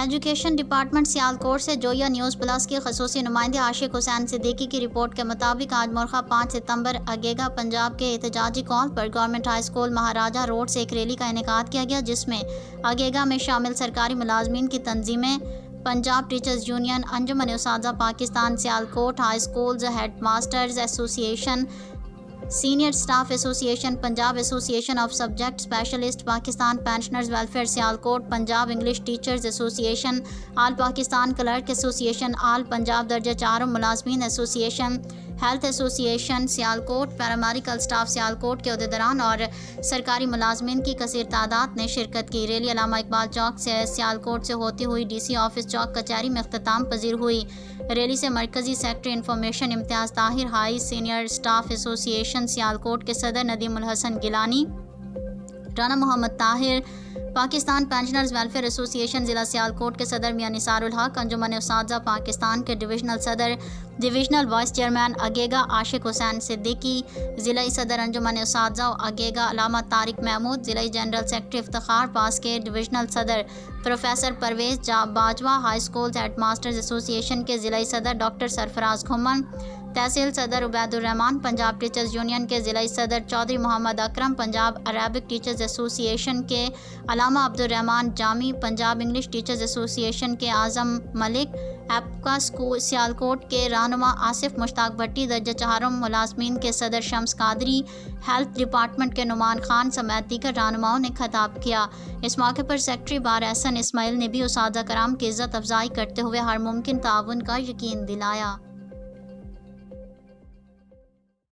Education department Sialkot سے جویا news plus کے خصوصی نمائندے عاشق حسین صدیقی کی رپورٹ کے مطابق آج مرخہ 5 ستمبر اگیگا پنجاب کے احتجاجی کال پر گورنمنٹ ہائی اسکول مہاراجہ روڈ سے ایک ریلی کا انعقاد کیا گیا، جس میں اگیگا میں شامل سرکاری ملازمین کی تنظیمیں، پنجاب ٹیچرز یونین، انجمن اساتذہ Pakistan Sialkot high schools, head masters association, senior staff association, Punjab association of subject specialist, Pakistan pensioners welfare Sialkot, Punjab English teachers association, all Pakistan clerk ایسوسی ایشن، آل پنجاب درجہ چارم ملازمین ایسوسی ایشن، ہیلتھ ایسوسی ایشن سیالکوٹ، پیرامیڈیکل سٹاف سیالکوٹ کے عہدیداران اور سرکاری ملازمین کی کثیر تعداد نے شرکت کی۔ ریلی علامہ اقبال چوک سے سیالکوٹ سے ہوتی ہوئی ڈی سی آفس چوک کچہری میں اختتام پذیر ہوئی۔ ریلی سے مرکزی سیکرٹری انفارمیشن امتیاز طاہر، ہائی سینئر سٹاف ایسوسی ایشن سیالکوٹ کے صدر ندیم الحسن گیلانی، رانا محمد طاہر، پاکستان پینشنرز ویلفیئر ایسوسی ایشن ضلع سیالکوٹ کے صدر میاں نثار الحق، انجمن اساتذہ پاکستان کے ڈویژنل صدر، ڈویژنل وائس چیئرمین اگیگا عاشق حسین صدیقی، ضلعی صدر انجمن اساتذہ اگیگا علامہ طارق محمود، ضلعی جنرل سیکرٹری افتخار پاس کے ڈویژنل صدر professor Parvez Bajwa, high schools head masters association کے ضلعی صدر ڈاکٹر سرفراز کھمن، تحصیل صدر عبید الرحمان، پنجاب ٹیچرز یونین کے ضلعی صدر چودھری محمد اکرم، Punjab Arabic teachers association کے علامہ عبد الرحمان جامی، Punjab English teachers association کے اعظم ملک، ایپکا اسکول سیالکوٹ کے رہنما آصف مشتاق بھٹی، درجہ چہارم ملازمین کے صدر شمس قادری، ہیلتھ ڈپارٹمنٹ کے نعمان خان سمیت دیگر رہنماؤں نے خطاب کیا۔ اس موقع پر سیکرٹری بار احسن اسماعیل نے بھی اساتذہ کرام کی عزت افزائی کرتے ہوئے ہر ممکن تعاون کا یقین دلایا۔